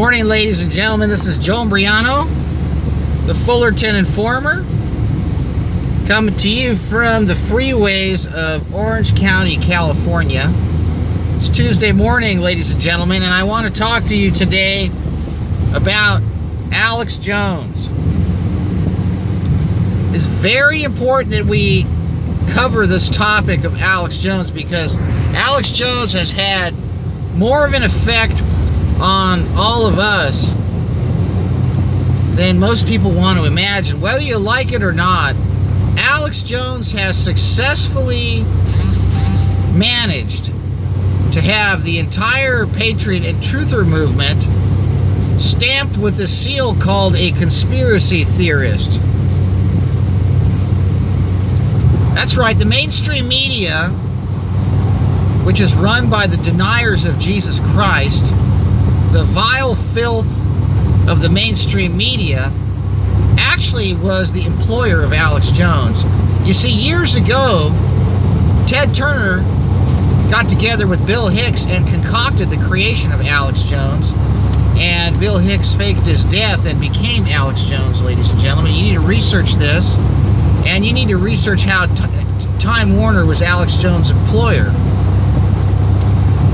Morning, ladies and gentlemen. This is Joe Imbriano, the Fullerton Informer, coming to you from the freeways of Orange County, California. It's Tuesday morning, ladies and gentlemen, and I want to talk to you today about Alex Jones. It's very important that we cover this topic of Alex Jones because Alex Jones has had more of an effect on all of us than most people want to imagine. Whether you like it or not, Alex Jones has successfully managed to have the entire Patriot and Truther movement stamped with a seal called a conspiracy theorist. That's right, the mainstream media, which is run by the deniers of Jesus Christ, the vile filth of the mainstream media, actually was the employer of Alex Jones. You see, years ago, Ted Turner got together with Bill Hicks and concocted the creation of Alex Jones, and Bill Hicks faked his death and became Alex Jones, ladies and gentlemen. You need to research this, and you need to research how Time Warner was Alex Jones' employer,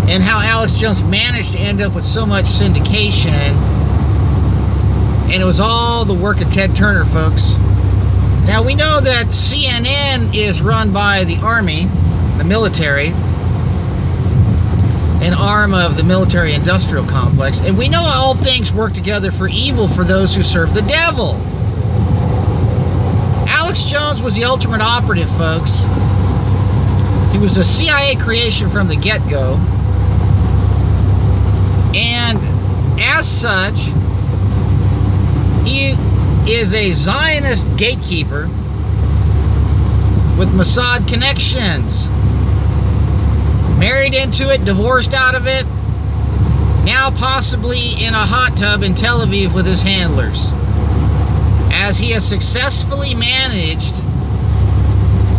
and how Alex Jones managed to end up with so much syndication. And it was all the work of Ted Turner, folks. Now, we know that CNN is run by the Army, the military, an arm of the military-industrial complex. And we know all things work together for evil for those who serve the devil. Alex Jones was the ultimate operative, folks. He was a CIA creation from the get-go. And as such, he is a Zionist gatekeeper with Mossad connections. Married into it, divorced out of it, now possibly in a hot tub in Tel Aviv with his handlers, as he has successfully managed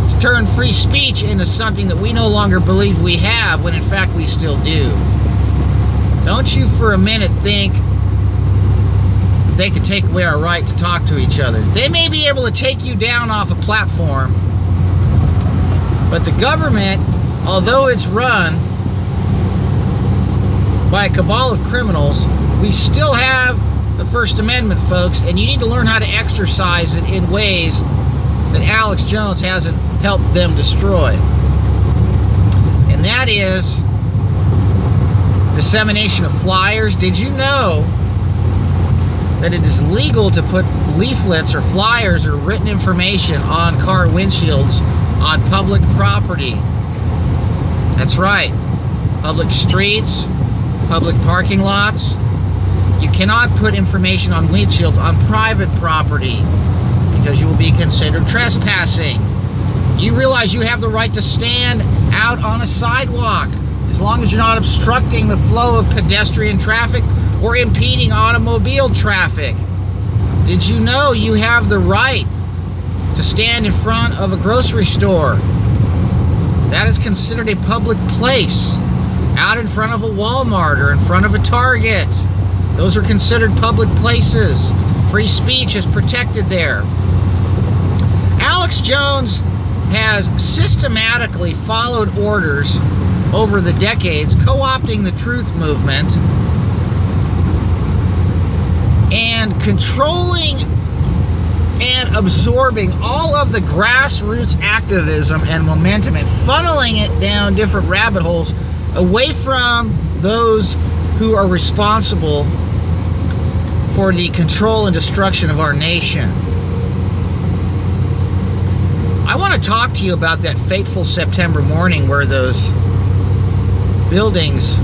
to turn free speech into something that we no longer believe we have, when in fact we still do. Don't you for a minute think they could take away our right to talk to each other. They may be able to take you down off a platform, but the government, although it's run by a cabal of criminals, we still have the First Amendment, folks, and you need to learn how to exercise it in ways that Alex Jones hasn't helped them destroy. And that is dissemination of flyers. Did you know that it is legal to put leaflets or flyers or written information on car windshields on public property? That's right. Public streets, public parking lots. You cannot put information on windshields on private property because you will be considered trespassing. You realize you have the right to stand out on a sidewalk as long as you're not obstructing the flow of pedestrian traffic or impeding automobile traffic. Did you know you have the right to stand in front of a grocery store? That is considered a public place. Out in front of a Walmart or in front of a Target, those are considered public places. Free speech is protected there. Alex Jones has systematically followed orders over the decades, co-opting the truth movement and controlling and absorbing all of the grassroots activism and momentum and funneling it down different rabbit holes away from those who are responsible for the control and destruction of our nation. I want to talk to you about that fateful September morning where those buildings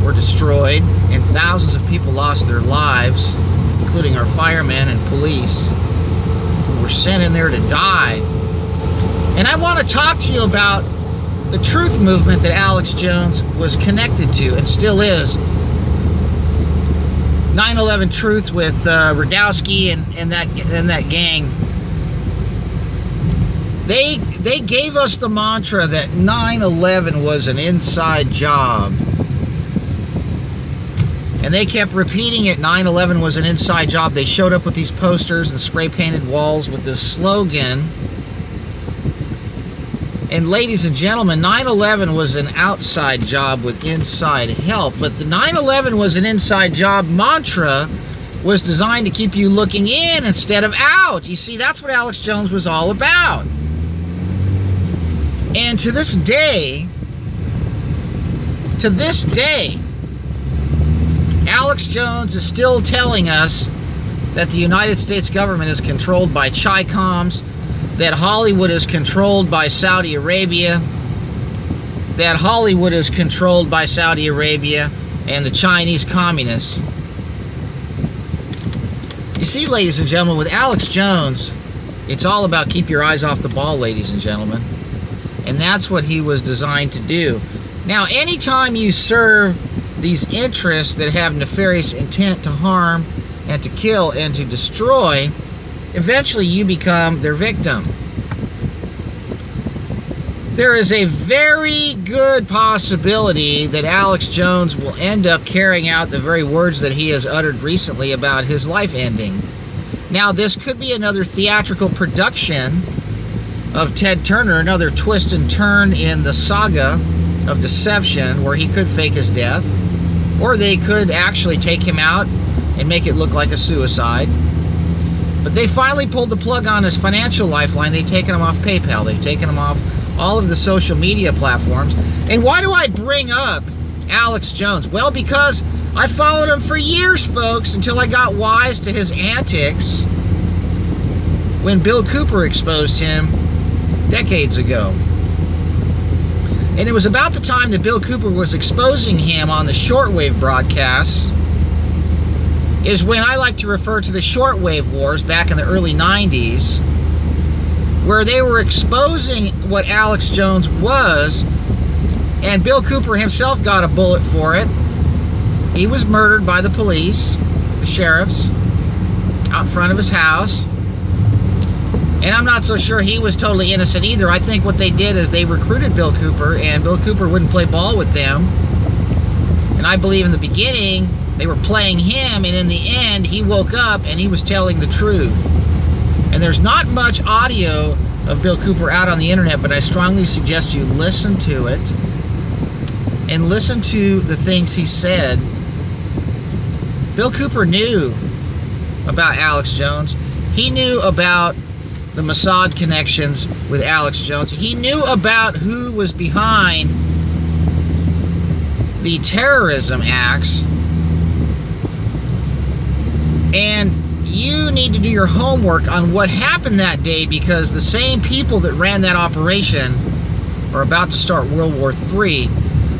were destroyed and thousands of people lost their lives, including our firemen and police who were sent in there to die. And I want to talk to you about the truth movement that Alex Jones was connected to and still is. 9/11 Truth with Radowski and that gang. They gave us the mantra that 9/11 was an inside job. And they kept repeating it. 9/11 was an inside job. They showed up with these posters and spray painted walls with this slogan. And ladies and gentlemen, 9/11 was an outside job with inside help. But the 9/11 was an inside job mantra was designed to keep you looking in instead of out. You see, that's what Alex Jones was all about. And to this day, Alex Jones is still telling us that the United States government is controlled by Chi-Coms, that Hollywood is controlled by Saudi Arabia, and the Chinese communists. You see, ladies and gentlemen, with Alex Jones, it's all about keep your eyes off the ball, ladies and gentlemen. And that's what he was designed to do. Now, anytime you serve these interests that have nefarious intent to harm and to kill and to destroy, eventually you become their victim. There is a very good possibility that Alex Jones will end up carrying out the very words that he has uttered recently about his life ending. Now, this could be another theatrical production of Ted Turner, another twist and turn in the saga of deception where he could fake his death, or they could actually take him out and make it look like a suicide. But they finally pulled the plug on his financial lifeline. They've taken him off PayPal. They've taken him off all of the social media platforms. And why do I bring up Alex Jones? Well, because I followed him for years, folks, until I got wise to his antics when Bill Cooper exposed him decades ago. And it was about the time that Bill Cooper was exposing him on the shortwave broadcasts is when I like to refer to the shortwave wars back in the early 90s, where they were exposing what Alex Jones was, and Bill Cooper himself got a bullet for it. He was murdered by the police, the sheriffs, out in front of his house. And I'm not so sure he was totally innocent either. I think what they did is they recruited Bill Cooper, and Bill Cooper wouldn't play ball with them. And I believe in the beginning, they were playing him, and in the end, he woke up and he was telling the truth. And there's not much audio of Bill Cooper out on the internet, but I strongly suggest you listen to it and listen to the things he said. Bill Cooper knew about Alex Jones. He knew about the Mossad connections with Alex Jones. He knew about who was behind the terrorism acts. And you need to do your homework on what happened that day, because the same people that ran that operation are about to start World War III.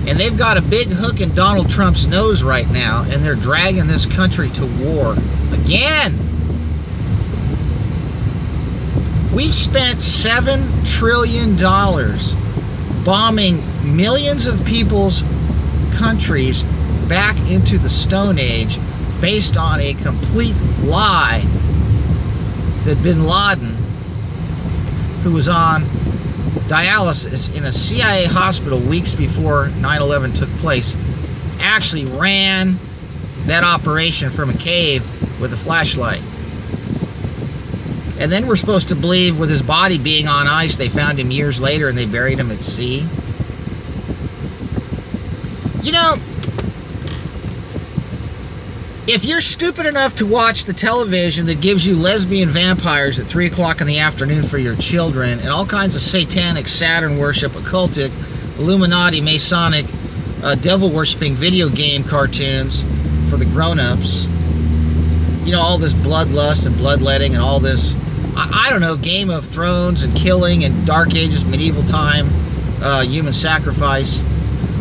And they've got a big hook in Donald Trump's nose right now, and they're dragging this country to war again. We've spent $7 trillion bombing millions of people's countries back into the Stone Age based on a complete lie that Bin Laden, who was on dialysis in a CIA hospital weeks before 9/11 took place, actually ran that operation from a cave with a flashlight. And then we're supposed to believe, with his body being on ice, they found him years later and they buried him at sea. You know, if you're stupid enough to watch the television that gives you lesbian vampires at 3 o'clock in the afternoon for your children, and all kinds of satanic, Saturn worship, occultic, Illuminati, Masonic, devil-worshipping video game cartoons for the grown-ups, you know, all this bloodlust and bloodletting and all this, I don't know, Game of Thrones and killing and Dark Ages, medieval time, human sacrifice.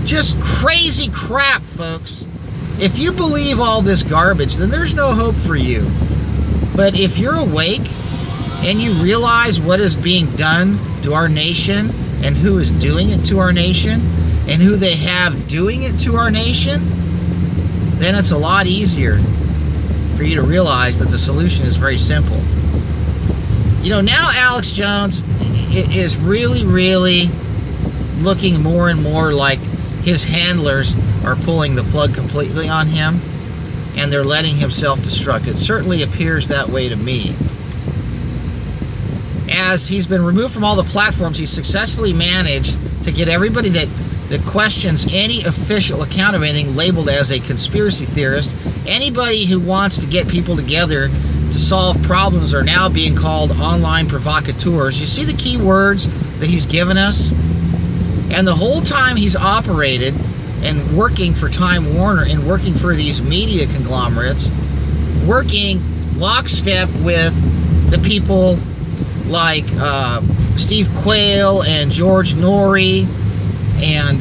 Just crazy crap, folks. If you believe all this garbage, then there's no hope for you. But if you're awake and you realize what is being done to our nation and who is doing it to our nation and who they have doing it to our nation, then it's a lot easier for you to realize that the solution is very simple. You know, now Alex Jones is really, really looking more and more like his handlers are pulling the plug completely on him. and they're letting him self-destruct. It certainly appears that way to me. As he's been removed from all the platforms, he's successfully managed to get everybody that questions any official account of anything labeled as a conspiracy theorist. Anybody who wants to get people together to solve problems are now being called online provocateurs. You see the key words that he's given us? And the whole time he's operated and working for Time Warner and working for these media conglomerates, working lockstep with the people like Steve Quayle and George Norrie and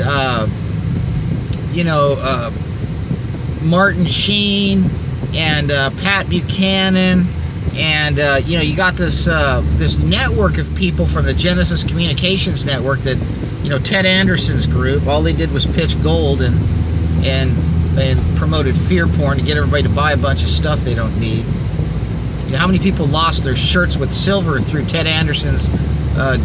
Martin Sheen and Pat Buchanan, and you got this network of people from the Genesis Communications Network that, Ted Anderson's group. All they did was pitch gold and promoted fear porn to get everybody to buy a bunch of stuff they don't need. How many people lost their shirts with silver through Ted Anderson's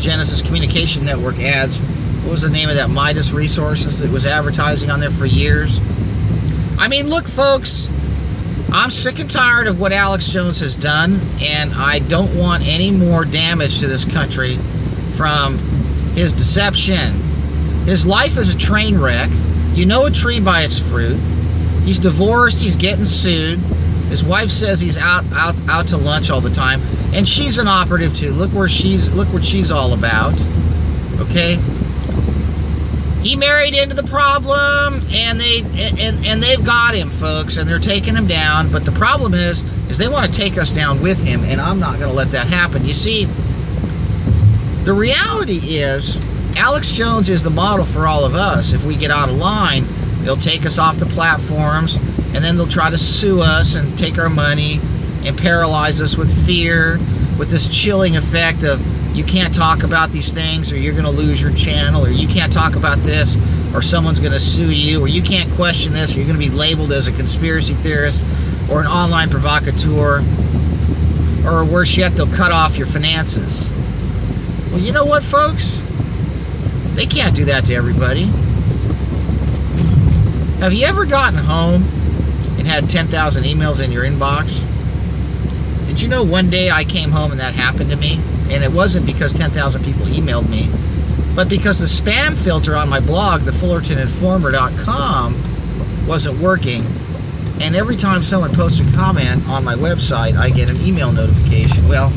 Genesis Communication Network ads? What was the name of that? Midas Resources that was advertising on there for years. I mean, look, folks, I'm sick and tired of what Alex Jones has done, and I don't want any more damage to this country from his deception. His life is a train wreck. You know a tree by its fruit. He's divorced. He's getting sued. His wife says he's out to lunch all the time, and she's an operative too. Look what she's all about. Okay. He married into the problem, and they've got him, folks, and they're taking him down. But the problem is they want to take us down with him, and I'm not going to let that happen. You see, the reality is Alex Jones is the model for all of us. If we get out of line, they'll take us off the platforms, and then they'll try to sue us and take our money and paralyze us with fear, with this chilling effect of, you can't talk about these things or you're going to lose your channel, or you can't talk about this or someone's going to sue you, or you can't question this or you're going to be labeled as a conspiracy theorist or an online provocateur, or worse yet, they'll cut off your finances. Well, you know what, folks? They can't do that to everybody. Have you ever gotten home and had 10,000 emails in your inbox? Did you know one day I came home and that happened to me? And it wasn't because 10,000 people emailed me, but because the spam filter on my blog, thefullertoninformer.com, wasn't working. And every time someone posts a comment on my website, I get an email notification. Well,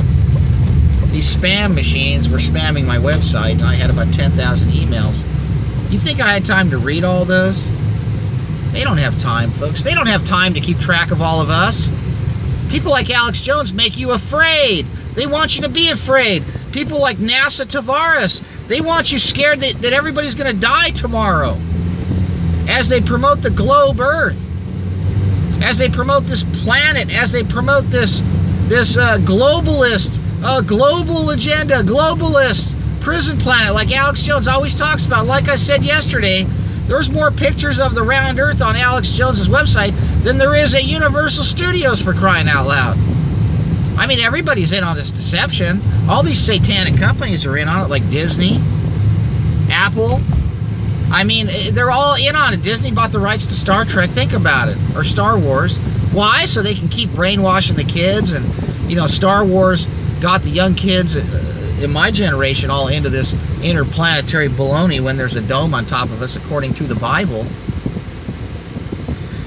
these spam machines were spamming my website, and I had about 10,000 emails. You think I had time to read all those? They don't have time, folks. They don't have time to keep track of all of us. People like Alex Jones make you afraid. They want you to be afraid. People like NASA Tavares, they want you scared that everybody's going to die tomorrow. As they promote the globe Earth, as they promote this planet, as they promote this globalist, global agenda, globalist prison planet, like Alex Jones always talks about. Like I said yesterday, there's more pictures of the round Earth on Alex Jones's website than there is at Universal Studios, for crying out loud. I mean, everybody's in on this deception. All these satanic companies are in on it, like Disney, Apple. I mean, they're all in on it. Disney bought the rights to Star Trek. Think about it. Or Star Wars. Why? So they can keep brainwashing the kids. And, Star Wars got the young kids in my generation all into this interplanetary baloney when there's a dome on top of us, according to the Bible.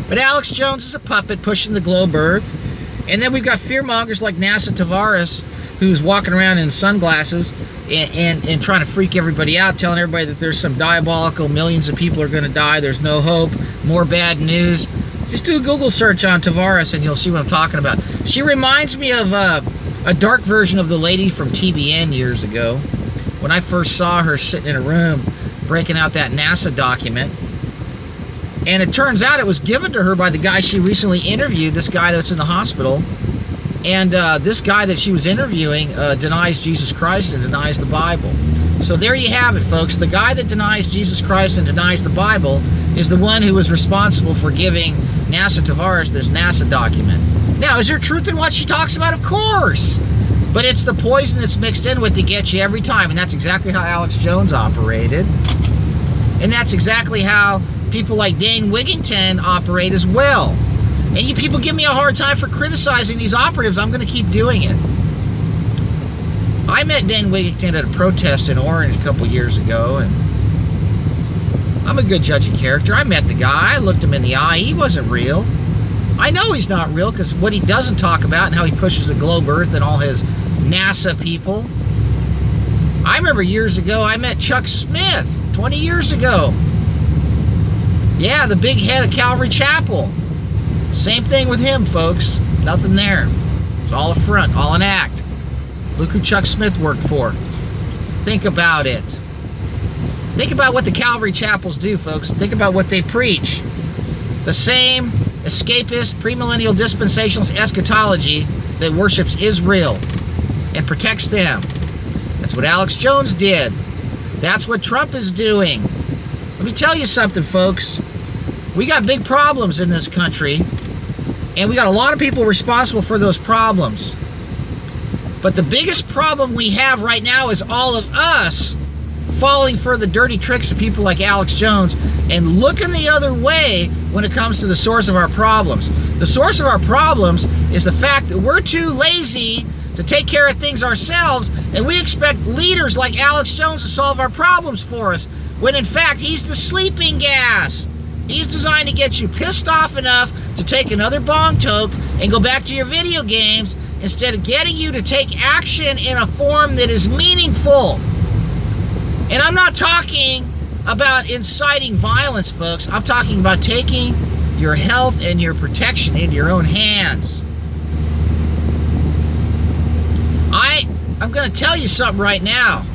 But Alex Jones is a puppet pushing the globe Earth. And then we've got fearmongers like NASA Tavares, who's walking around in sunglasses and trying to freak everybody out, telling everybody that there's some diabolical, millions of people are going to die, there's no hope, more bad news. Just do a Google search on Tavares and you'll see what I'm talking about. She reminds me of a dark version of the lady from TBN years ago, when I first saw her sitting in a room breaking out that NASA document. And it turns out it was given to her by the guy she recently interviewed, this guy that's in the hospital. And this guy that she was interviewing denies Jesus Christ and denies the Bible. So there you have it, folks. The guy that denies Jesus Christ and denies the Bible is the one who was responsible for giving NASA Tavares this NASA document. Now, is there truth in what she talks about? Of course. But it's the poison that's mixed in with to get you every time. And that's exactly how Alex Jones operated. And that's exactly how people like Dane Wigington operate as well. And you people give me a hard time for criticizing these operatives. I'm going to keep doing it. I met Dan Wigington at a protest in Orange a couple years ago, and I'm a good judge of character. I met the guy. I looked him in the eye. He wasn't real. I know he's not real because what he doesn't talk about and how he pushes the globe Earth and all his NASA people. I remember years ago I met Chuck Smith, 20 years ago. Yeah, the big head of Calvary Chapel. Same thing with him, folks. Nothing there. It's all a front, all an act. Look who Chuck Smith worked for. Think about it. Think about what the Calvary Chapels do, folks. Think about what they preach. The same escapist, premillennial dispensationalist eschatology that worships Israel and protects them. That's what Alex Jones did. That's what Trump is doing. Let me tell you something, folks. We got big problems in this country, and we got a lot of people responsible for those problems. But the biggest problem we have right now is all of us falling for the dirty tricks of people like Alex Jones and looking the other way when it comes to the source of our problems. The source of our problems is the fact that we're too lazy to take care of things ourselves, and we expect leaders like Alex Jones to solve our problems for us, when in fact he's the sleeping gas. He's designed to get you pissed off enough to take another bong toke and go back to your video games instead of getting you to take action in a form that is meaningful. And I'm not talking about inciting violence, folks. I'm talking about taking your health and your protection into your own hands. I'm going to tell you something right now.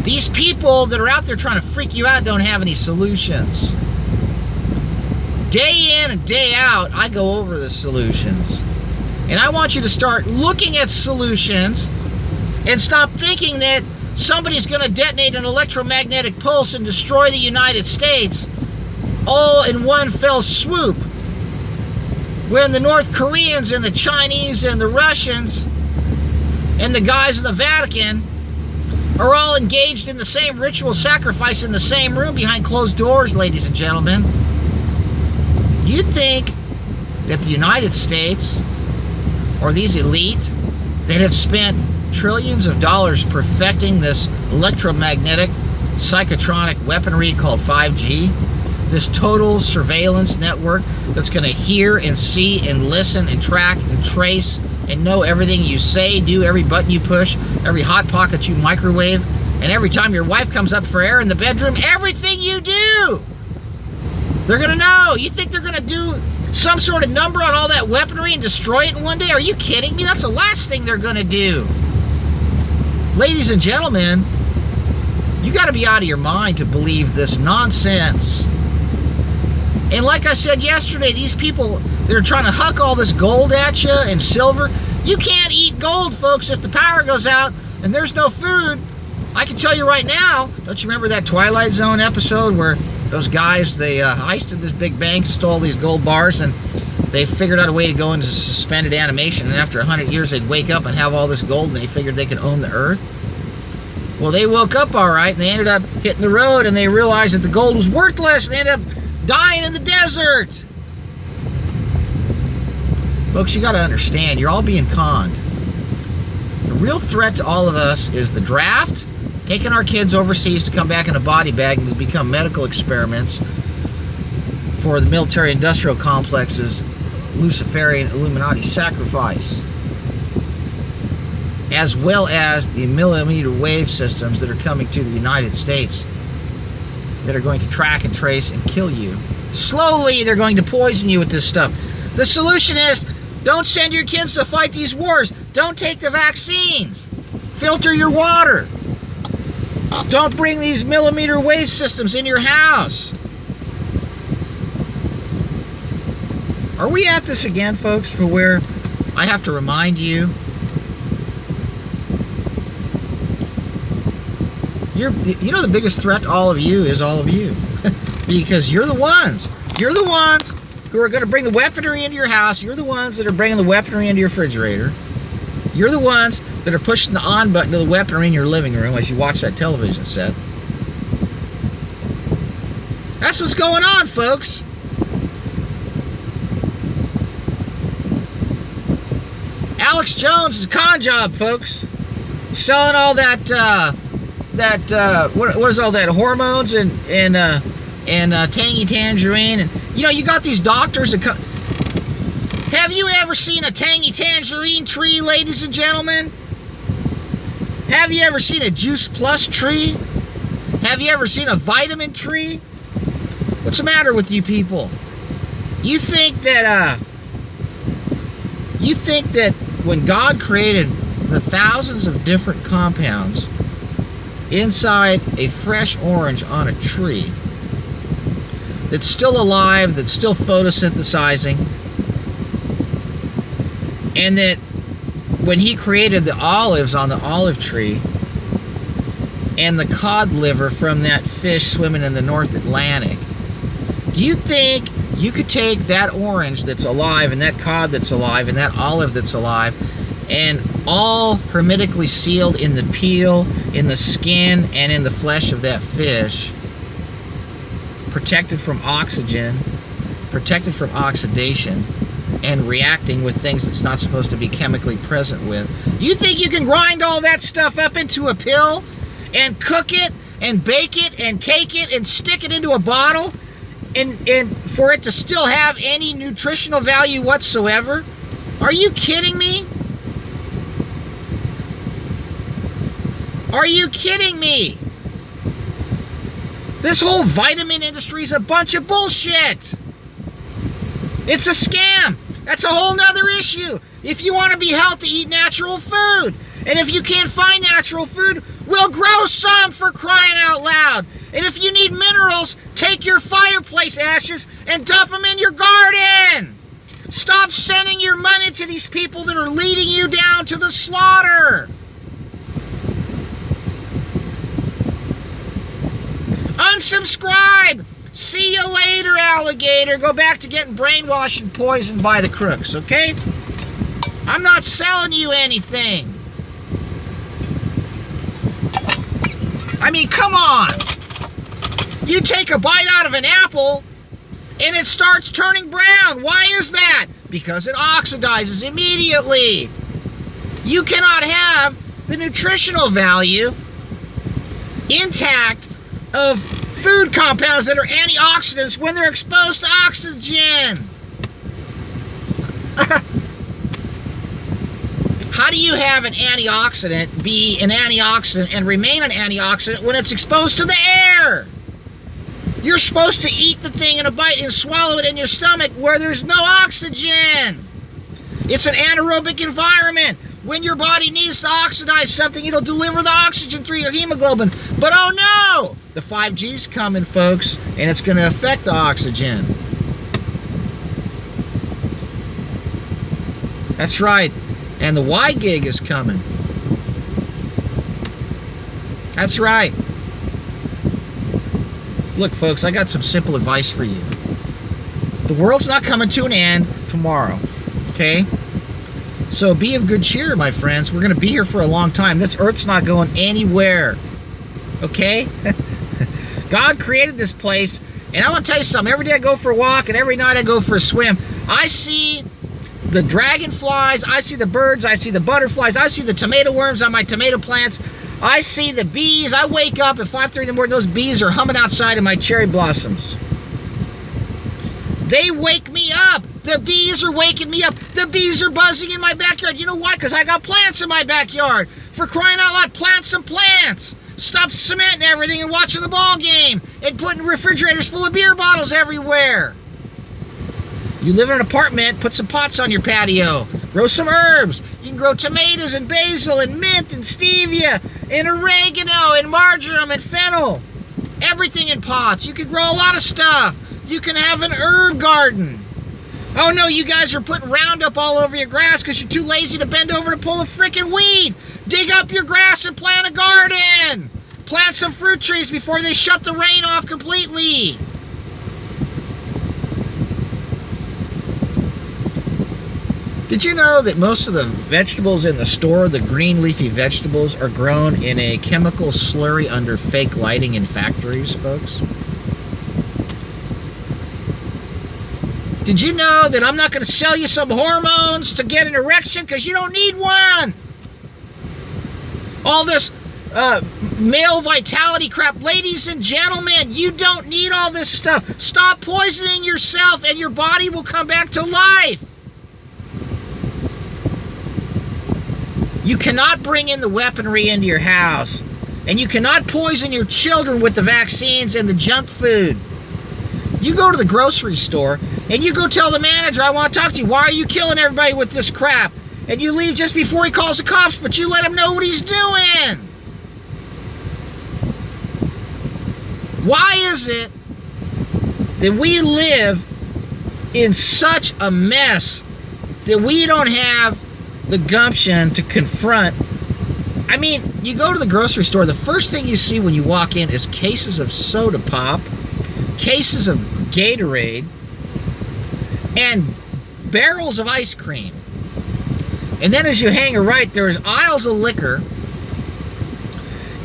These people that are out there trying to freak you out don't have any solutions. Day in and day out, I go over the solutions. And I want you to start looking at solutions and stop thinking that somebody's going to detonate an electromagnetic pulse and destroy the United States all in one fell swoop, when the North Koreans and the Chinese and the Russians and the guys in the Vatican are all engaged in the same ritual sacrifice in the same room behind closed doors, ladies and gentlemen. You think that the United States, or these elite that have spent trillions of dollars perfecting this electromagnetic psychotronic weaponry called 5G, this total surveillance network that's going to hear and see and listen and track and trace and know everything you say, do, every button you push, every hot pocket you microwave, and every time your wife comes up for air in the bedroom, everything you do, they're going to know. You think they're going to do some sort of number on all that weaponry and destroy it in one day? Are you kidding me? That's the last thing they're going to do. Ladies and gentlemen, you got to be out of your mind to believe this nonsense. And like I said yesterday, these people that are trying to huck all this gold at you and silver, you can't eat gold, folks, if the power goes out and there's no food. I can tell you right now, don't you remember that Twilight Zone episode where those guys, they heisted this big bank, stole these gold bars, and they figured out a way to go into suspended animation, and after 100 years they'd wake up and have all this gold, and they figured they could own the earth? Well, they woke up all right, and they ended up hitting the road, and they realized that the gold was worthless, and they ended up dying in the desert. Folks, you got to understand, you're all being conned. The real threat to all of us is the draft, taking our kids overseas to come back in a body bag and to become medical experiments for the military-industrial complex's Luciferian Illuminati sacrifice, as well as the millimeter wave systems that are coming to the United States that are going to track and trace and kill you. Slowly, they're going to poison you with this stuff. The solution is, don't send your kids to fight these wars. Don't take the vaccines. Filter your water. Don't bring these millimeter wave systems in your house. Are we at this again, folks, for where I have to remind you? You know the biggest threat to all of you is all of you. Because you're the ones who are going to bring the weaponry into your house. You're the ones that are bringing the weaponry into your refrigerator. You're the ones that are pushing the on button to the weaponry in your living room as you watch that television set. That's what's going on, folks. Alex Jones is a con job, folks. Selling all that what is all that, hormones and tangy tangerine, and you got these doctors that come. Have you ever seen a tangy tangerine tree, ladies and gentlemen? Have you ever seen a Juice Plus tree? Have you ever seen a vitamin tree? What's the matter with you people? You think that when God created the thousands of different compounds inside a fresh orange on a tree that's still alive, that's still photosynthesizing, and that when he created the olives on the olive tree and the cod liver from that fish swimming in the North Atlantic, do you think you could take that orange that's alive and that cod that's alive and that olive that's alive and all hermetically sealed in the peel, in the skin, and in the flesh of that fish, protected from oxygen, protected from oxidation, and reacting with things it's not supposed to be chemically present with? You think you can grind all that stuff up into a pill and cook it and bake it and cake it and stick it into a bottle and for it to still have any nutritional value whatsoever? Are you kidding me? Are you kidding me? This whole vitamin industry is a bunch of bullshit. It's a scam. That's a whole nother issue. If you want to be healthy, eat natural food. And if you can't find natural food, we'll grow some, for crying out loud. And if you need minerals, take your fireplace ashes and dump them in your garden. Stop sending your money to these people that are leading you down to the slaughter. Unsubscribe. See you later, alligator. Go back to getting brainwashed and poisoned by the crooks, okay? I'm not selling you anything. I mean, come on. You take a bite out of an apple and it starts turning brown. Why is that? Because it oxidizes immediately. You cannot have the nutritional value intact of food compounds that are antioxidants when they're exposed to oxygen. How do you have an antioxidant be an antioxidant and remain an antioxidant when it's exposed to the air? You're supposed to eat the thing in a bite and swallow it in your stomach where there's no oxygen. It's an anaerobic environment. When your body needs to oxidize something, it'll deliver the oxygen through your hemoglobin. But oh no! The 5G's coming, folks, and it's going to affect the oxygen. That's right. And the Y gig is coming. That's right. Look, folks, I got some simple advice for you. The world's not coming to an end tomorrow, okay? So be of good cheer, my friends. We're going to be here for a long time. This earth's not going anywhere, okay? God created this place, and I want to tell you something. Every day I go for a walk, and every night I go for a swim. I see the dragonflies, I see the birds, I see the butterflies, I see the tomato worms on my tomato plants, I see the bees. I wake up at 5:30 in the morning, those bees are humming outside of my cherry blossoms. They wake me up. The bees are waking me up. The bees are buzzing in my backyard. You know why? Because I got plants in my backyard. For crying out loud, plant some plants. Stop cementing everything and watching the ball game and putting refrigerators full of beer bottles everywhere. You live in an apartment, put some pots on your patio. Grow some herbs. You can grow tomatoes and basil and mint and stevia and oregano and marjoram and fennel. Everything in pots. You can grow a lot of stuff. You can have an herb garden. Oh no, you guys are putting Roundup all over your grass because you're too lazy to bend over to pull a freaking weed. Dig up your grass and plant a garden. Plant some fruit trees before they shut the rain off completely. Did you know that most of the vegetables in the store, the green leafy vegetables, are grown in a chemical slurry under fake lighting in factories, folks? Did you know that I'm not going to sell you some hormones to get an erection because you don't need one? All this male vitality crap. Ladies and gentlemen, you don't need all this stuff. Stop poisoning yourself and your body will come back to life. You cannot bring in the weaponry into your house. And you cannot poison your children with the vaccines and the junk food. You go to the grocery store and you go tell the manager, I want to talk to you. Why are you killing everybody with this crap? And you leave just before he calls the cops, but you let him know what he's doing. Why is it that we live in such a mess that we don't have the gumption to confront? I mean, you go to the grocery store, the first thing you see when you walk in is cases of soda pop, cases of Gatorade, and barrels of ice cream. And then as you hang a right, there's aisles of liquor.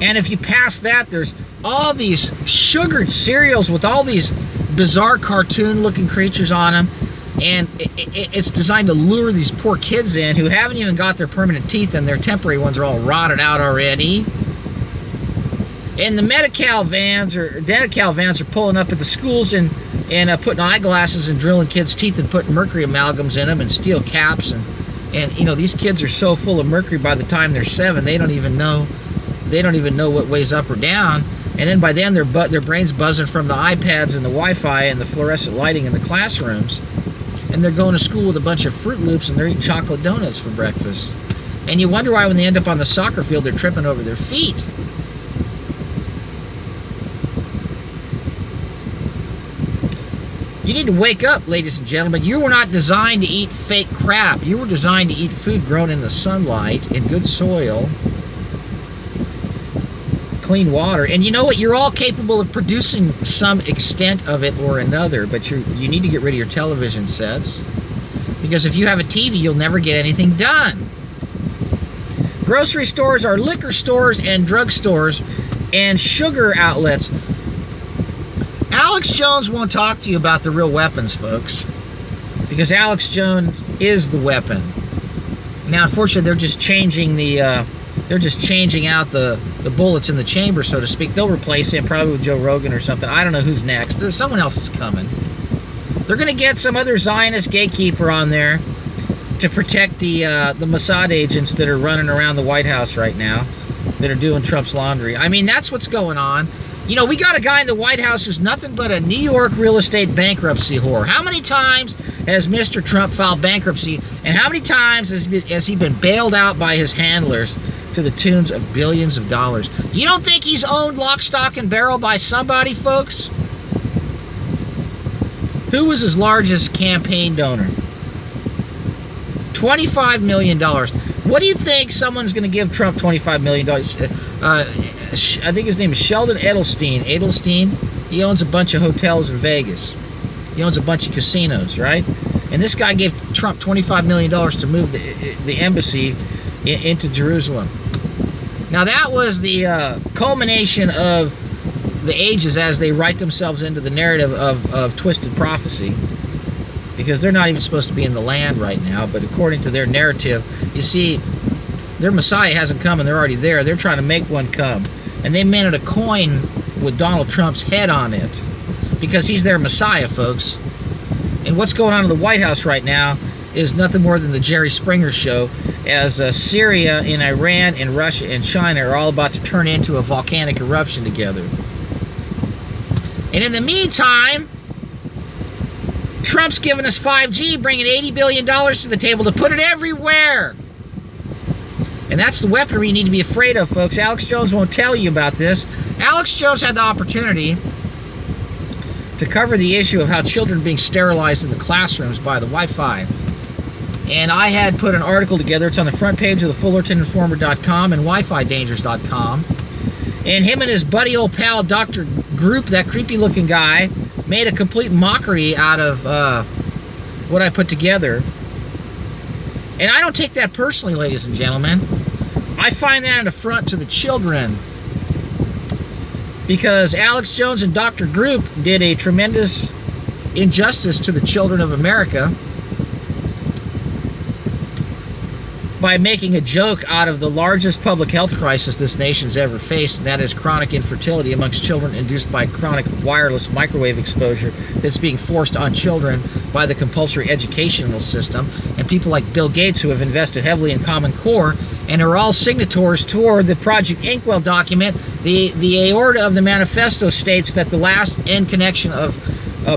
And if you pass that, there's all these sugared cereals with all these bizarre cartoon-looking creatures on them. And it's designed to lure these poor kids in who haven't even got their permanent teeth, and their temporary ones are all rotted out already. And the Medi-Cal vans or Denti-Cal vans are pulling up at the schools and putting eyeglasses and drilling kids' teeth and putting mercury amalgams in them and steel caps. And you know, these kids are so full of mercury by the time they're 7, they don't even know what weighs up or down. And then by then their brains buzzing from the iPads and the Wi-Fi and the fluorescent lighting in the classrooms. And they're going to school with a bunch of Fruit Loops and they're eating chocolate donuts for breakfast. And you wonder why when they end up on the soccer field they're tripping over their feet. You need to wake up, ladies and gentlemen. You were not designed to eat fake crap. You were designed to eat food grown in the sunlight, in good soil, clean water. And you know what? You're all capable of producing some extent of it or another, but you need to get rid of your television sets, because if you have a TV, you'll never get anything done. Grocery stores are liquor stores and drug stores and sugar outlets. Alex Jones won't talk to you about the real weapons, folks, because Alex Jones is the weapon. Now, unfortunately, they're just changing out the bullets in the chamber, so to speak. They'll replace him probably with Joe Rogan or something. I don't know who's next. There's someone else is coming. They're going to get some other Zionist gatekeeper on there to protect the Mossad agents that are running around the White House right now, that are doing Trump's laundry. I mean, that's what's going on. You know, we got a guy in the White House who's nothing but a New York real estate bankruptcy whore. How many times has Mr. Trump filed bankruptcy, and how many times has he been bailed out by his handlers to the tunes of billions of dollars? You don't think he's owned lock, stock, and barrel by somebody, folks? Who was his largest campaign donor? $25 million. What do you think someone's going to give Trump $25 million? I think his name is Sheldon Edelstein. Edelstein, he owns a bunch of hotels in Vegas. He owns a bunch of casinos, right? And this guy gave Trump $25 million to move the embassy into Jerusalem. Now that was the culmination of the ages as they write themselves into the narrative of twisted prophecy, because they're not even supposed to be in the land right now, but according to their narrative, you see, their Messiah hasn't come and they're already there. They're trying to make one come. And they minted a coin with Donald Trump's head on it because he's their Messiah, folks. And what's going on in the White House right now is nothing more than the Jerry Springer show, as Syria and Iran and Russia and China are all about to turn into a volcanic eruption together. And in the meantime, Trump's giving us 5G, bringing $80 billion to the table to put it everywhere. And that's the weaponry you need to be afraid of, folks. Alex Jones won't tell you about this. Alex Jones had the opportunity to cover the issue of how children are being sterilized in the classrooms by the Wi-Fi. And I had put an article together. It's on the front page of the FullertonInformer.com and WiFiDangers.com. And him and his buddy old pal, Dr. Group, that creepy-looking guy, made a complete mockery out of what I put together. And I don't take that personally, ladies and gentlemen. I find that an affront to the children, because Alex Jones and Dr. Group did a tremendous injustice to the children of America by making a joke out of the largest public health crisis this nation's ever faced, and that is chronic infertility amongst children induced by chronic wireless microwave exposure that's being forced on children by the compulsory educational system, and people like Bill Gates, who have invested heavily in Common Core and are all signatories toward the Project Inkwell document. The aorta of the manifesto states that the last end connection of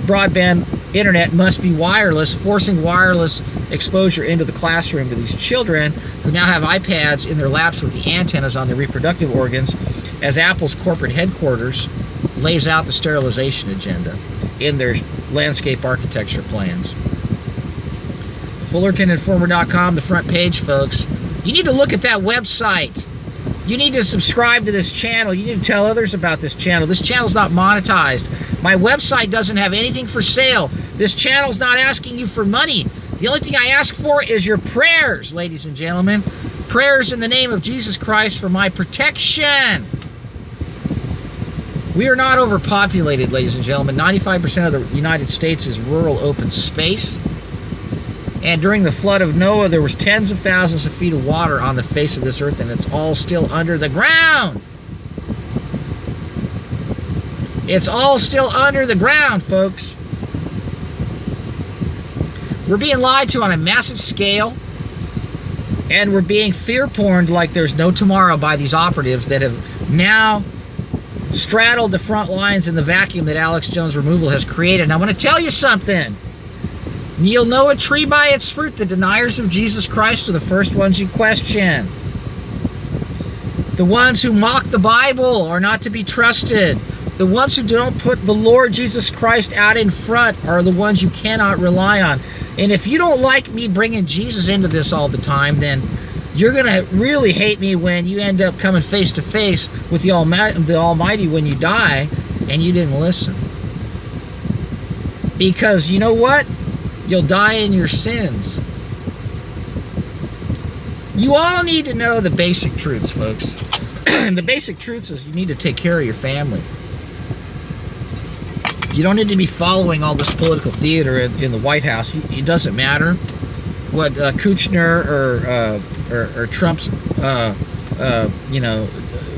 broadband internet must be wireless, forcing wireless exposure into the classroom to these children who now have iPads in their laps with the antennas on their reproductive organs, as Apple's corporate headquarters lays out the sterilization agenda in their landscape architecture plans. FullertonInformer.com, the front page, folks. You need to look at that website. You need to subscribe to this channel. You need to tell others about this channel. This channel's not monetized. My website doesn't have anything for sale. This channel's not asking you for money. The only thing I ask for is your prayers, ladies and gentlemen. Prayers in the name of Jesus Christ for my protection. We are not overpopulated, ladies and gentlemen. 95% of the United States is rural open space. And during the flood of Noah, there was tens of thousands of feet of water on the face of this earth, and it's all still under the ground. It's all still under the ground, folks. We're being lied to on a massive scale, and we're being fear-porned like there's no tomorrow by these operatives that have now straddled the front lines in the vacuum that Alex Jones removal has created. And I want to tell you something. You'll know a tree by its fruit. The deniers of Jesus Christ are the first ones you question. The ones who mock the Bible are not to be trusted. The ones who don't put the Lord Jesus Christ out in front are the ones you cannot rely on. And if you don't like me bringing Jesus into this all the time, then you're going to really hate me when you end up coming face to face with the Almighty when you die and you didn't listen. Because you know what? You'll die in your sins. You all need to know the basic truths, folks. The basic truths is you need to take care of your family. You don't need to be following all this political theater in the White House. It doesn't matter what Kushner or Trump's,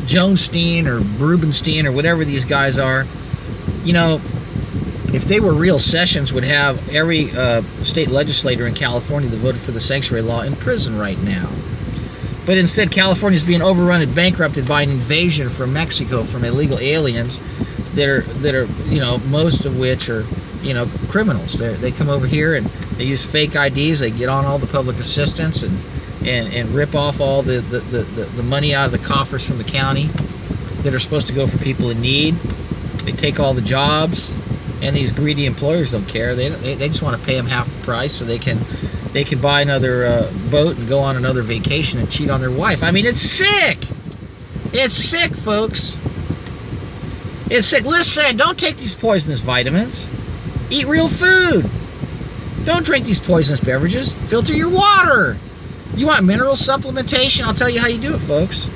Jonestein or Rubenstein or whatever these guys are. You know, if they were real, Sessions would have every state legislator in California that voted for the sanctuary law in prison right now. But instead, California's being overrun and bankrupted by an invasion from Mexico, from illegal aliens that are most of which are criminals. They come over here and they use fake IDs. They get on all the public assistance and rip off all the money out of the coffers from the county that are supposed to go for people in need. They take all the jobs. And these greedy employers don't care. They just want to pay them half the price so they can buy another boat and go on another vacation and cheat on their wife. I mean, it's sick. It's sick, folks. It's sick. Listen, don't take these poisonous vitamins. Eat real food. Don't drink these poisonous beverages. Filter your water. You want mineral supplementation? I'll tell you how you do it, folks.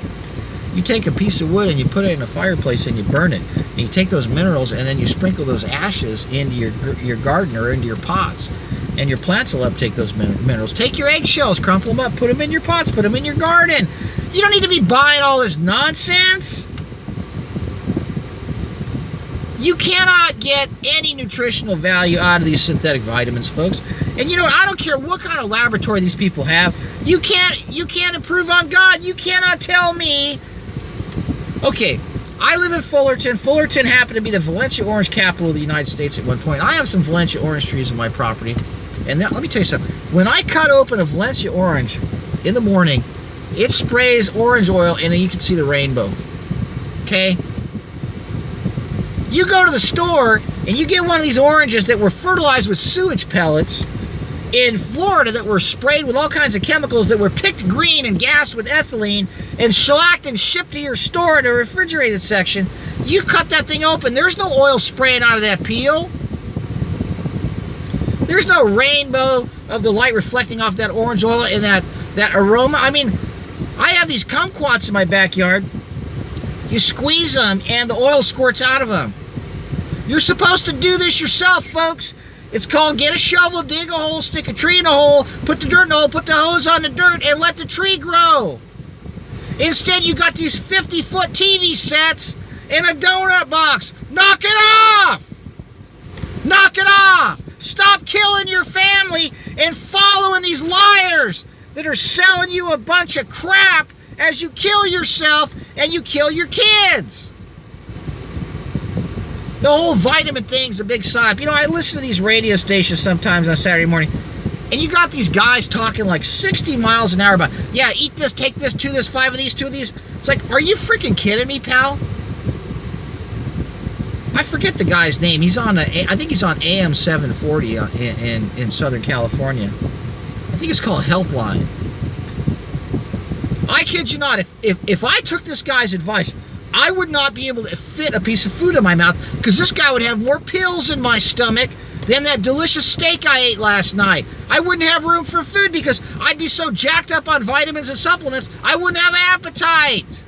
You take a piece of wood and you put it in a fireplace and you burn it. And you take those minerals and then you sprinkle those ashes into your garden or into your pots. And your plants will uptake those minerals. Take your eggshells, crumple them up, put them in your pots, put them in your garden. You don't need to be buying all this nonsense. You cannot get any nutritional value out of these synthetic vitamins, folks. And I don't care what kind of laboratory these people have. You can't improve on God. You cannot tell me. Okay, I live in Fullerton. Fullerton happened to be the Valencia orange capital of the United States at one point. I have some Valencia orange trees on my property. And let me tell you something. When I cut open a Valencia orange in the morning, it sprays orange oil and you can see the rainbow. Okay? You go to the store and you get one of these oranges that were fertilized with sewage pellets in Florida that were sprayed with all kinds of chemicals that were picked green and gassed with ethylene and shellacked and shipped to your store in a refrigerated section. You cut that thing open, there's no oil spraying out of that peel. There's no rainbow of the light reflecting off that orange oil and that aroma. I mean, I have these kumquats in my backyard. You squeeze them and the oil squirts out of them. You're supposed to do this yourself, folks. It's called get a shovel, dig a hole, stick a tree in a hole, put the dirt in the hole, put the hose on the dirt, and let the tree grow. Instead, you got these 50-foot TV sets and a donut box. Knock it off! Knock it off! Stop killing your family and following these liars that are selling you a bunch of crap as you kill yourself and you kill your kids. The whole vitamin thing's a big sign. You know, I listen to these radio stations sometimes on Saturday morning, and you got these guys talking like 60 miles an hour about, yeah, eat this, take this, 2 of this, 5 of these, 2 of these. It's like, are you freaking kidding me, pal? I forget the guy's name. He's on I think he's on AM 740 in Southern California. I think it's called Healthline. I kid you not, if I took this guy's advice, I would not be able to fit a piece of food in my mouth, because this guy would have more pills in my stomach than that delicious steak I ate last night. I wouldn't have room for food because I'd be so jacked up on vitamins and supplements, I wouldn't have appetite.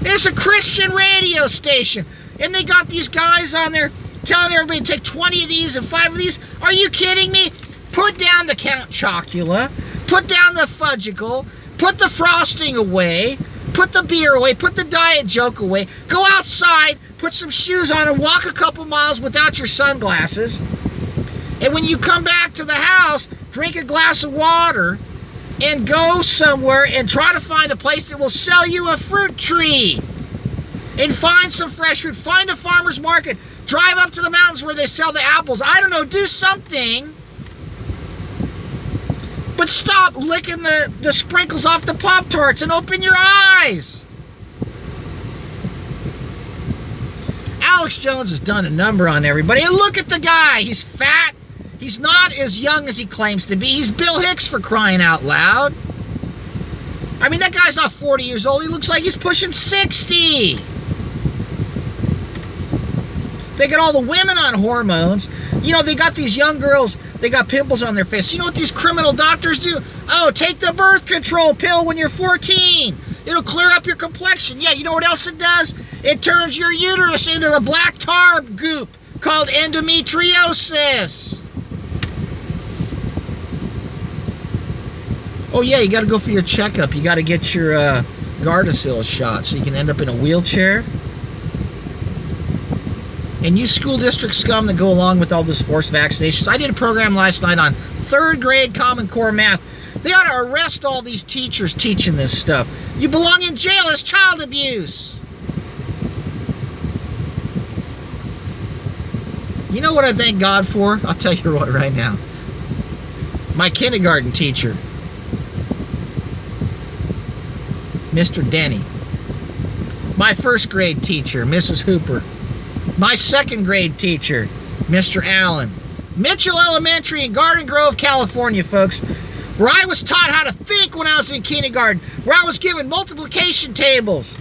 It's a Christian radio station, and they got these guys on there telling everybody to take 20 of these and 5 of these. Are you kidding me? Put down the Count Chocula, put down the Fudgicle, put the frosting away, put the beer away, put the Diet Joke away, go outside, put some shoes on and walk a couple miles without your sunglasses. And when you come back to the house, drink a glass of water and go somewhere and try to find a place that will sell you a fruit tree. And find some fresh fruit, find a farmer's market, drive up to the mountains where they sell the apples. I don't know, do something. But stop licking the sprinkles off the Pop-Tarts and open your eyes. Alex Jones has done a number on everybody. And look at the guy. He's fat. He's not as young as he claims to be. He's Bill Hicks, for crying out loud. I mean, that guy's not 40 years old. He looks like he's pushing 60. They got all the women on hormones. You know, they got these young girls, they got pimples on their face. You know what these criminal doctors do? Oh, take the birth control pill when you're 14. It'll clear up your complexion. Yeah, you know what else it does? It turns your uterus into the black tar goop called endometriosis. Oh yeah, you got to go for your checkup. You got to get your Gardasil shot so you can end up in a wheelchair. And you school district scum that go along with all this forced vaccinations. I did a program last night on 3rd grade Common Core math. They ought to arrest all these teachers teaching this stuff. You belong in jail as child abuse. You know what I thank God for? I'll tell you what right now. My kindergarten teacher, Mr. Denny. My 1st grade teacher, Mrs. Hooper. My 2nd grade teacher, Mr. Allen. Mitchell Elementary in Garden Grove, California, folks, where I was taught how to think when I was in kindergarten, where I was given multiplication tables.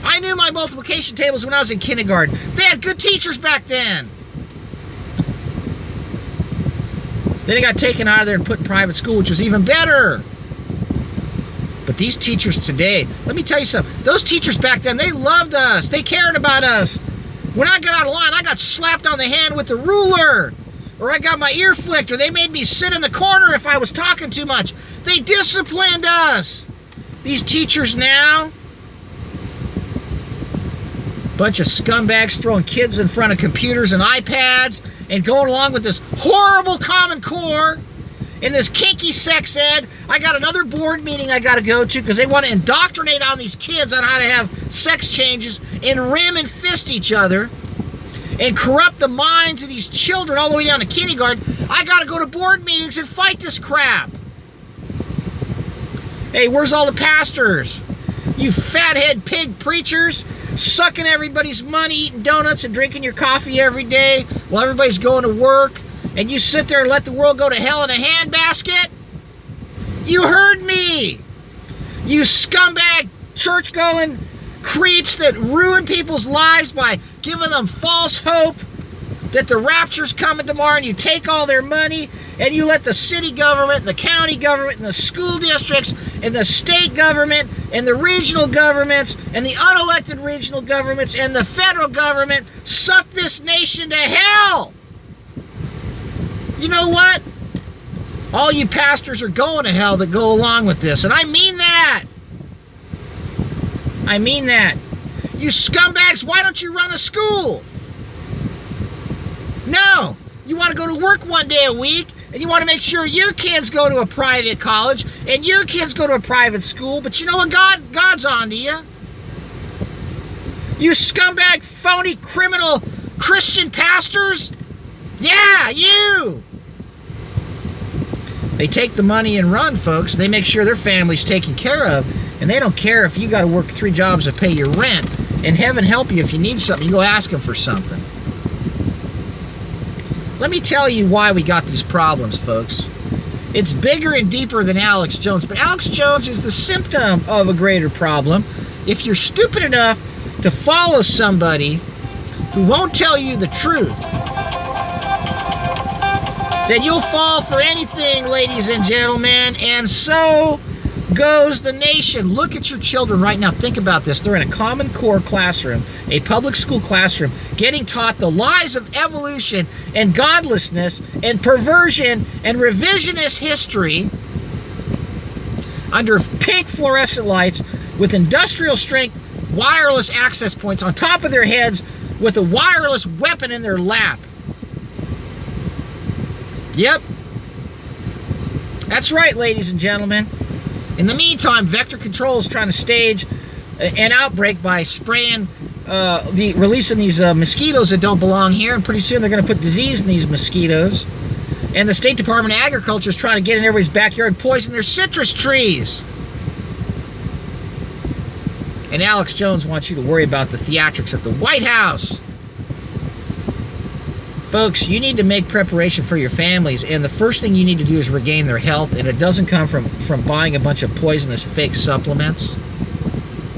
I knew my multiplication tables when I was in kindergarten. They had good teachers back then. Then they got taken out of there and put in private school, which was even better. But these teachers today, let me tell you something. Those teachers back then, they loved us. They cared about us. When I got out of line, I got slapped on the hand with a ruler. Or I got my ear flicked. Or they made me sit in the corner if I was talking too much. They disciplined us. These teachers now, bunch of scumbags throwing kids in front of computers and iPads and going along with this horrible Common Core and this kinky sex ed. I got another board meeting I got to go to because they want to indoctrinate on these kids on how to have sex changes and rim and fist each other and corrupt the minds of these children all the way down to kindergarten. I got to go to board meetings and fight this crap. Hey, where's all the pastors? You fathead pig preachers sucking everybody's money, eating donuts and drinking your coffee every day while everybody's going to work, and you sit there and let the world go to hell in a handbasket? You heard me. You scumbag church-going creeps that ruin people's lives by giving them false hope that the rapture's coming tomorrow, and you take all their money and you let the city government and the county government and the school districts and the state government and the regional governments and the unelected regional governments and the federal government suck this nation to hell. You know what? All you pastors are going to hell that go along with this, and I mean that. I mean that. You scumbags, why don't you run a school? No, you want to go to work one day a week, and you want to make sure your kids go to a private college and your kids go to a private school, but you know what? God's on to you. You scumbag, phony, criminal Christian pastors. Yeah, you. They take the money and run, folks. They make sure their family's taken care of, and they don't care if you got to work 3 jobs to pay your rent. And heaven help you if you need something, you go ask them for something. Let me tell you why we got these problems, folks. It's bigger and deeper than Alex Jones, but Alex Jones is the symptom of a greater problem. If you're stupid enough to follow somebody who won't tell you the truth, then you'll fall for anything, ladies and gentlemen, and so goes the nation. Look at your children right now. Think about this. They're in a Common Core classroom, a public school classroom, getting taught the lies of evolution and godlessness and perversion and revisionist history under pink fluorescent lights with industrial strength wireless access points on top of their heads with a wireless weapon in their lap. Yep. That's right, ladies and gentlemen. In the meantime, Vector Control is trying to stage an outbreak by spraying, releasing these mosquitoes that don't belong here, and pretty soon they're going to put disease in these mosquitoes. And the State Department of Agriculture is trying to get in everybody's backyard and poison their citrus trees. And Alex Jones wants you to worry about the theatrics at the White House. Folks, you need to make preparation for your families, and the first thing you need to do is regain their health, and it doesn't come from buying a bunch of poisonous fake supplements.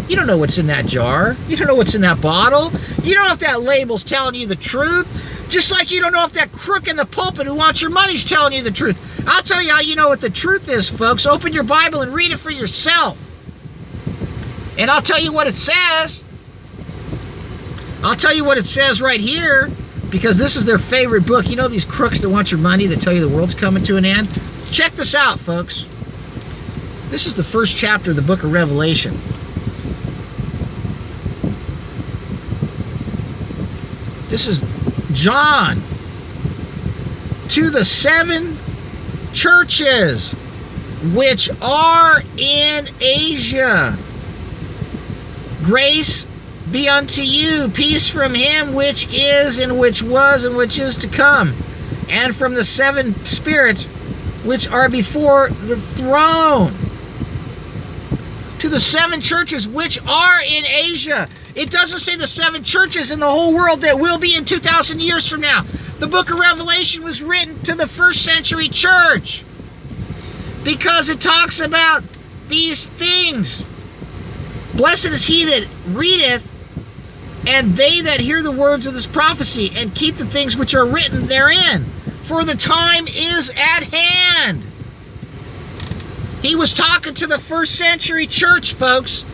You don't know what's in that jar. You don't know what's in that bottle. You don't know if that label's telling you the truth. Just like you don't know if that crook in the pulpit who wants your money's telling you the truth. I'll tell you how you know what the truth is, folks. Open your Bible and read it for yourself. And I'll tell you what it says. I'll tell you what it says right here, because this is their favorite book. You know these crooks that want your money, that tell you the world's coming to an end? Check this out, folks. This is the first chapter of the book of Revelation. This is John to the 7 churches which are in Asia. Grace be unto you, peace from him which is, and which was, and which is to come, and from the 7 spirits which are before the throne. To the 7 churches which are in Asia. It doesn't say the 7 churches in the whole world that will be in 2,000 years from now. The book of Revelation was written to the 1st century church because it talks about these things. Blessed is he that readeth, and they that hear the words of this prophecy, and keep the things which are written therein, for the time is at hand. He was talking to the 1st century church, folks.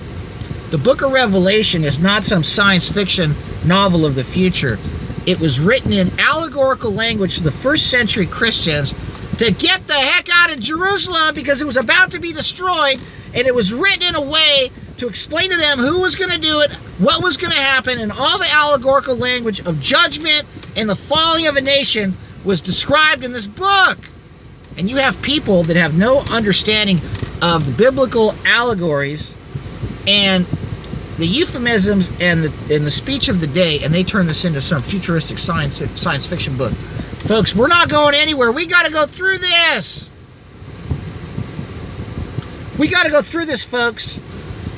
The book of Revelation is not some science fiction novel of the future. It was written in allegorical language to the 1st century Christians to get the heck out of Jerusalem because it was about to be destroyed, and it was written in a way to explain to them who was going to do it, what was going to happen, and all the allegorical language of judgment and the falling of a nation was described in this book. And you have people that have no understanding of the biblical allegories and the euphemisms and the speech of the day, and they turn this into some futuristic science fiction book. Folks, we're not going anywhere. We got to go through this. We got to go through this, folks.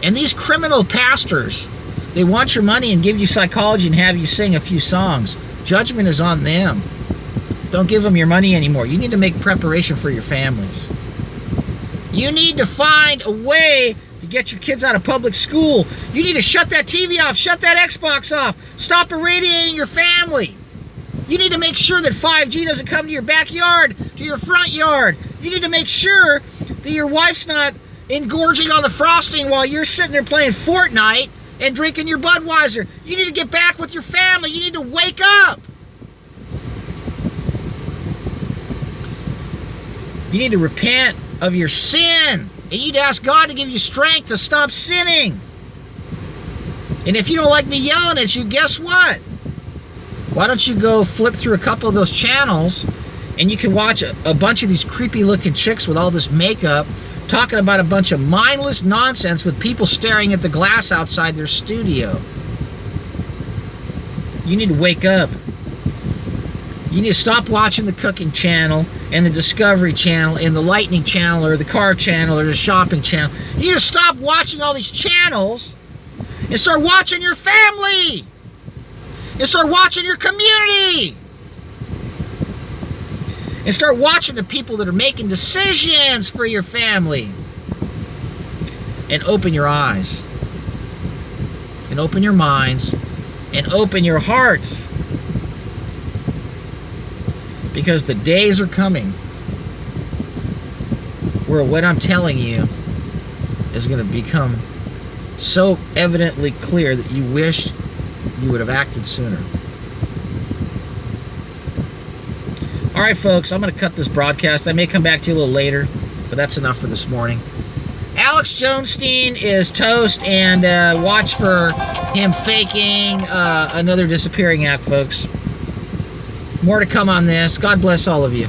And these criminal pastors, they want your money and give you psychology and have you sing a few songs. Judgment is on them. Don't give them your money anymore. You need to make preparation for your families. You need to find a way to get your kids out of public school. You need to shut that TV off, shut that Xbox off, stop irradiating your family. You need to make sure that 5G doesn't come to your backyard, to your front yard. You need to make sure that your wife's not engorging on the frosting while you're sitting there playing Fortnite and drinking your Budweiser. You need to get back with your family. You need to wake up. You need to repent of your sin. And you need to ask God to give you strength to stop sinning. And if you don't like me yelling at you, guess what? Why don't you go flip through a couple of those channels and you can watch a bunch of these creepy looking chicks with all this makeup talking about a bunch of mindless nonsense with people staring at the glass outside their studio. You need to wake up. You need to stop watching the cooking channel and the Discovery Channel and the Lightning Channel or the Car Channel or the Shopping Channel. You need to stop watching all these channels and start watching your family. And start watching your community. And start watching the people that are making decisions for your family. And open your eyes. And open your minds. And open your hearts. Because the days are coming where what I'm telling you is going to become so evidently clear that you wish you would have acted sooner. All right, folks, I'm going to cut this broadcast. I may come back to you a little later, but that's enough for this morning. Alex Jonestein is toast, and watch for him faking another disappearing act, folks. More to come on this. God bless all of you.